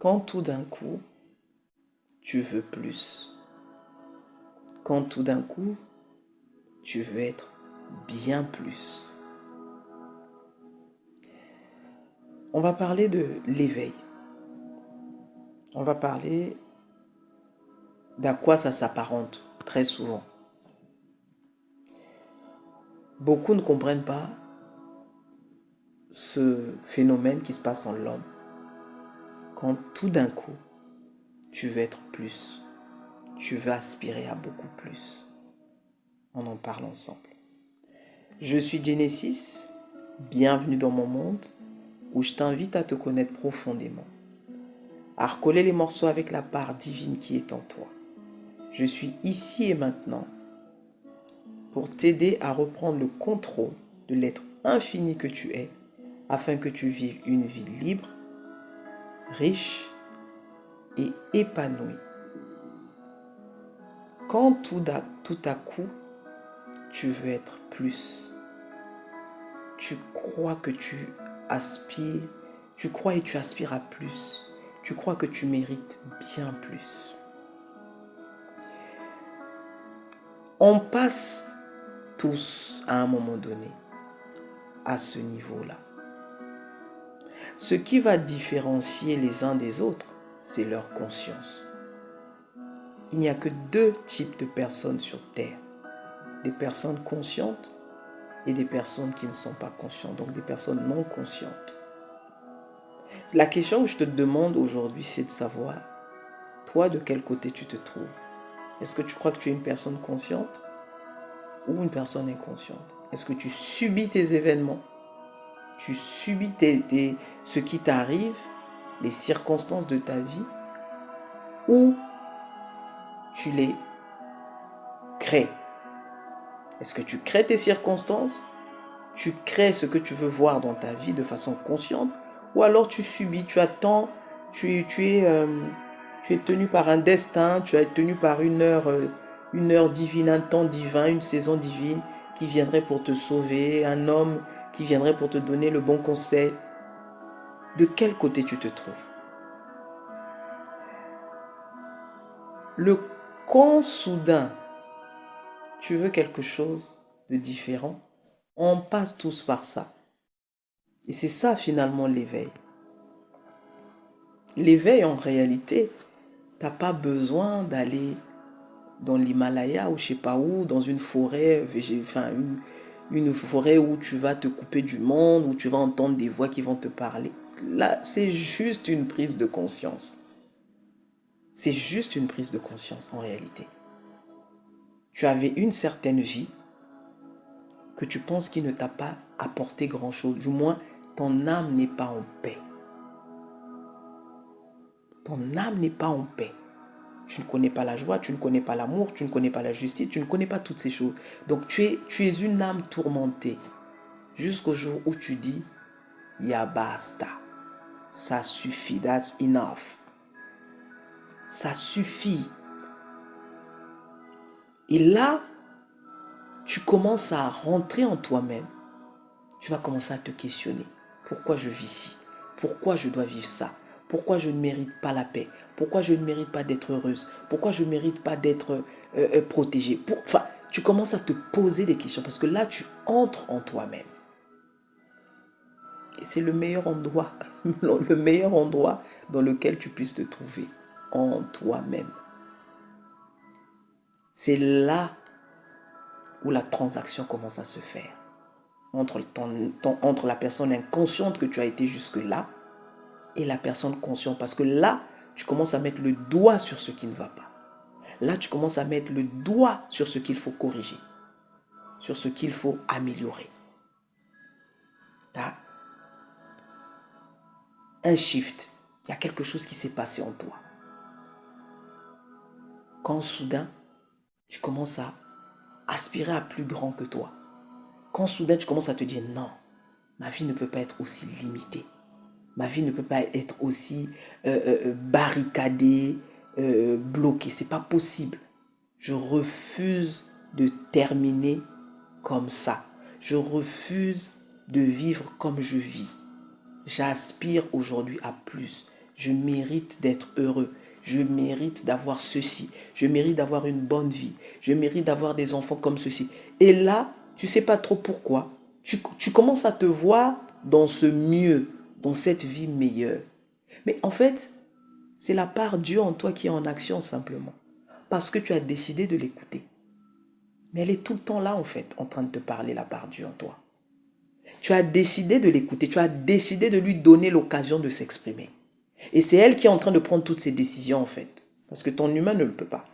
Quand tout d'un coup, tu veux plus. Quand tout d'un coup, tu veux être bien plus. On va parler de l'éveil. On va parler d'à quoi ça s'apparente très souvent. Beaucoup ne comprennent pas ce phénomène qui se passe en l'homme. Quand tout d'un coup, tu veux être plus, tu veux aspirer à beaucoup plus. On en parle ensemble. Je suis Genesis, bienvenue dans mon monde où je t'invite à te connaître profondément, à recoller les morceaux avec la part divine qui est en toi. Je suis ici et maintenant pour t'aider à reprendre le contrôle de l'être infini que tu es afin que tu vives une vie libre, riche et épanouie. Quand tout à coup, tu veux être plus, tu crois que tu aspires, tu crois et tu aspires à plus, tu crois que tu mérites bien plus. On passe tous à un moment donné à ce niveau-là. Ce qui va différencier les uns des autres, c'est leur conscience. Il n'y a que deux types de personnes sur Terre. Des personnes conscientes et des personnes qui ne sont pas conscientes, donc des personnes non conscientes. La question que je te demande aujourd'hui, c'est de savoir, toi, de quel côté tu te trouves. Est-ce que tu crois que tu es une personne consciente ou une personne inconsciente? Est-ce que tu subis tes événements? Tu subis ce qui t'arrive, les circonstances de ta vie, ou tu les crées? Est-ce que tu crées tes circonstances? Tu crées ce que tu veux voir dans ta vie de façon consciente? Ou alors tu subis, tu attends, tu es tenu par un destin, tu es tenu par une heure divine, un temps divin, une saison divine qui viendrait pour te sauver, un homme qui viendrait pour te donner le bon conseil. De quel côté tu te trouves? Quand soudain tu veux quelque chose de différent, on passe tous par ça. Et c'est ça finalement l'éveil. L'éveil en réalité, t'as pas besoin d'aller dans l'Himalaya ou je sais pas où, dans une forêt, une forêt où tu vas te couper du monde, où tu vas entendre des voix qui vont te parler. Là, c'est juste une prise de conscience. C'est juste une prise de conscience en réalité. Tu avais une certaine vie que tu penses qu'il ne t'a pas apporté grand-chose. Du moins, ton âme n'est pas en paix. Ton âme n'est pas en paix. Tu ne connais pas la joie, tu ne connais pas l'amour, tu ne connais pas la justice, tu ne connais pas toutes ces choses. Donc tu es une âme tourmentée jusqu'au jour où tu dis, ya basta, ça suffit, that's enough. Ça suffit. Et là, tu commences à rentrer en toi-même. Tu vas commencer à te questionner. Pourquoi je vis ici? Pourquoi je dois vivre ça? Pourquoi je ne mérite pas la paix? Pourquoi je ne mérite pas d'être heureuse? Pourquoi je ne mérite pas d'être protégée? Enfin, tu commences à te poser des questions parce que là, tu entres en toi-même. Et c'est le meilleur endroit, le meilleur endroit dans lequel tu puisses te trouver, en toi-même. C'est là où la transaction commence à se faire. Entre la personne inconsciente que tu as été jusque-là et la personne consciente. Parce que là, tu commences à mettre le doigt sur ce qui ne va pas. Là, tu commences à mettre le doigt sur ce qu'il faut corriger, sur ce qu'il faut améliorer. Tu as un shift. Il y a quelque chose qui s'est passé en toi. Quand soudain, tu commences à aspirer à plus grand que toi. Quand soudain, tu commences à te dire non, ma vie ne peut pas être aussi limitée. Ma vie ne peut pas être aussi barricadée, bloquée. C'est pas possible. Je refuse de terminer comme ça. Je refuse de vivre comme je vis. J'aspire aujourd'hui à plus. Je mérite d'être heureux. Je mérite d'avoir ceci. Je mérite d'avoir une bonne vie. Je mérite d'avoir des enfants comme ceci. Et là, tu ne sais pas trop pourquoi. Tu commences à te voir dans ce mieux, dans cette vie meilleure. Mais en fait, c'est la part Dieu en toi qui est en action simplement. Parce que tu as décidé de l'écouter. Mais elle est tout le temps là en fait, en train de te parler, la part Dieu en toi. Tu as décidé de l'écouter. Tu as décidé de lui donner l'occasion de s'exprimer. Et c'est elle qui est en train de prendre toutes ces décisions en fait. Parce que ton humain ne le peut pas.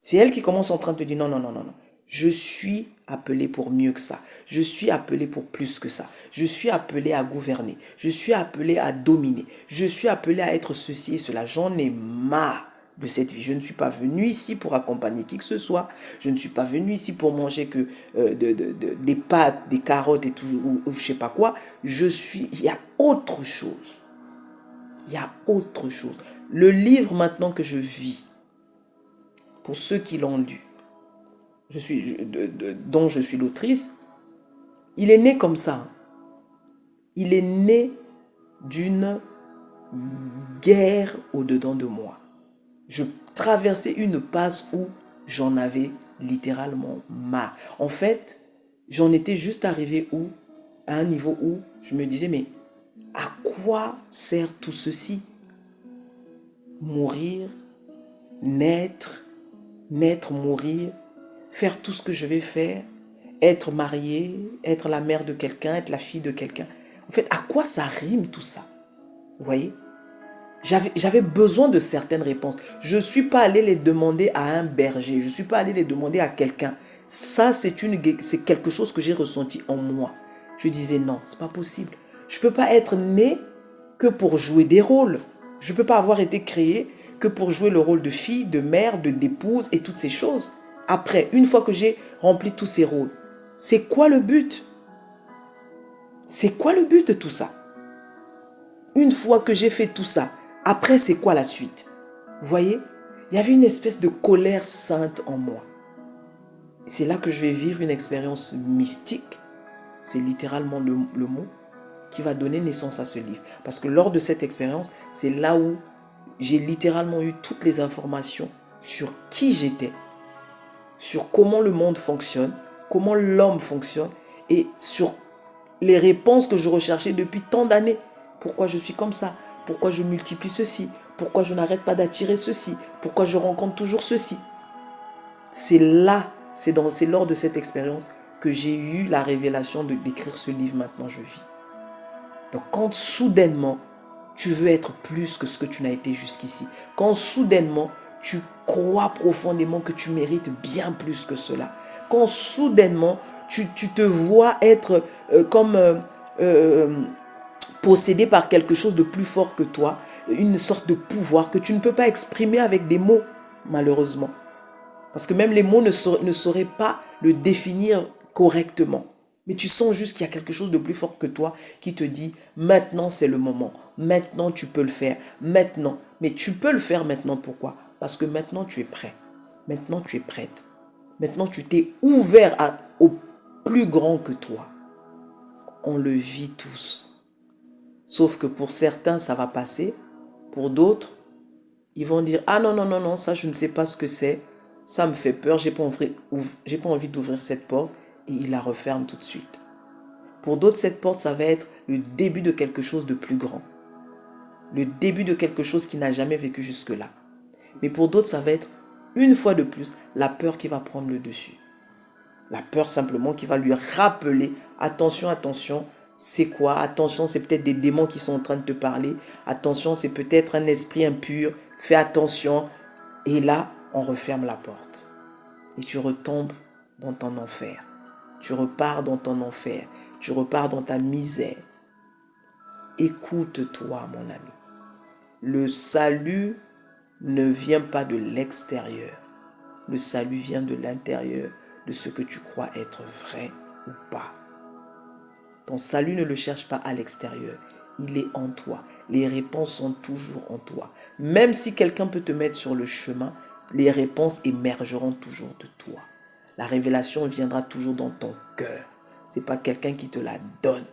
C'est elle qui commence en train de te dire non, non, non, non, non. Je suis appelé pour mieux que ça. Je suis appelé pour plus que ça. Je suis appelé à gouverner. Je suis appelé à dominer. Je suis appelé à être ceci et cela. J'en ai marre de cette vie. Je ne suis pas venu ici pour accompagner qui que ce soit. Je ne suis pas venu ici pour manger que des pâtes, des carottes et tout, ou je sais pas quoi. Il y a autre chose. Il y a autre chose. Le livre maintenant que je vis, pour ceux qui l'ont lu, dont je suis l'autrice, il est né comme ça. Il est né d'une guerre au-dedans de moi. Je traversais une passe où j'en avais littéralement marre. En fait, j'en étais juste arrivé à un niveau où je me disais, mais à quoi sert tout ceci? Mourir, naître, mourir, faire tout ce que je vais faire, être mariée, être la mère de quelqu'un, être la fille de quelqu'un. En fait, à quoi ça rime tout ça? Vous voyez? J'avais besoin de certaines réponses. Je ne suis pas allé les demander à un berger. Je ne suis pas allé les demander à quelqu'un. Ça, c'est quelque chose que j'ai ressenti en moi. Je disais non, c'est pas possible. Je ne peux pas être né que pour jouer des rôles. Je ne peux pas avoir été créé que pour jouer le rôle de fille, de mère, d'épouse et toutes ces choses. Après, une fois que j'ai rempli tous ces rôles, c'est quoi le but? C'est quoi le but de tout ça? Une fois que j'ai fait tout ça, après c'est quoi la suite? Vous voyez? Il y avait une espèce de colère sainte en moi. C'est là que je vais vivre une expérience mystique, c'est littéralement le mot, qui va donner naissance à ce livre. Parce que lors de cette expérience, c'est là où j'ai littéralement eu toutes les informations sur qui j'étais, sur comment le monde fonctionne, comment l'homme fonctionne et sur les réponses que je recherchais depuis tant d'années. Pourquoi je suis comme ça? Pourquoi je multiplie ceci? Pourquoi je n'arrête pas d'attirer ceci? Pourquoi je rencontre toujours ceci? C'est là, c'est lors de cette expérience que j'ai eu la révélation d'écrire ce livre Maintenant je vis. Donc quand soudainement, tu veux être plus que ce que tu n'as été jusqu'ici, quand soudainement, tu crois profondément que tu mérites bien plus que cela, quand soudainement, tu te vois être possédé par quelque chose de plus fort que toi, une sorte de pouvoir que tu ne peux pas exprimer avec des mots, malheureusement. Parce que même les mots ne sauraient pas le définir correctement. Mais tu sens juste qu'il y a quelque chose de plus fort que toi qui te dit, maintenant c'est le moment, maintenant tu peux le faire, maintenant. Mais tu peux le faire maintenant, pourquoi? Parce que maintenant tu es prêt, maintenant tu es prête, maintenant tu t'es ouvert au plus grand que toi. On le vit tous. Sauf que pour certains, ça va passer. Pour d'autres, ils vont dire, ah non, non, non, non, ça je ne sais pas ce que c'est. Ça me fait peur, j'ai pas envie d'ouvrir cette porte. Et ils la referment tout de suite. Pour d'autres, cette porte, ça va être le début de quelque chose de plus grand. Le début de quelque chose qui n'a jamais vécu jusque-là. Mais pour d'autres, ça va être, une fois de plus, la peur qui va prendre le dessus. La peur simplement qui va lui rappeler, attention, attention, c'est quoi? Attention, c'est peut-être des démons qui sont en train de te parler. Attention, c'est peut-être un esprit impur. Fais attention. Et là, on referme la porte. Et tu retombes dans ton enfer. Tu repars dans ton enfer. Tu repars dans ta misère. Écoute-toi, mon ami. Le salut ne vient pas de l'extérieur. Le salut vient de l'intérieur, de ce que tu crois être vrai ou pas. Ton salut ne le cherche pas à l'extérieur. Il est en toi. Les réponses sont toujours en toi. Même si quelqu'un peut te mettre sur le chemin, les réponses émergeront toujours de toi. La révélation viendra toujours dans ton cœur. Ce n'est pas quelqu'un qui te la donne.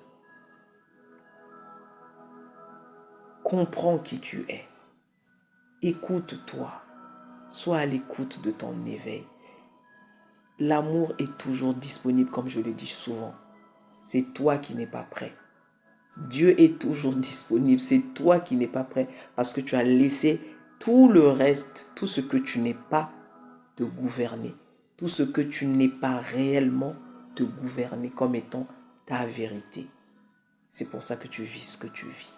Comprends qui tu es. Écoute-toi. Sois à l'écoute de ton éveil. L'amour est toujours disponible, comme je le dis souvent. C'est toi qui n'es pas prêt. Dieu est toujours disponible. C'est toi qui n'es pas prêt parce que tu as laissé tout le reste, tout ce que tu n'es pas, te gouverner. Tout ce que tu n'es pas réellement te gouverner comme étant ta vérité. C'est pour ça que tu vis ce que tu vis.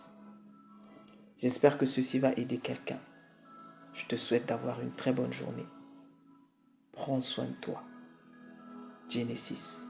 J'espère que ceci va aider quelqu'un. Je te souhaite d'avoir une très bonne journée. Prends soin de toi. Genesis.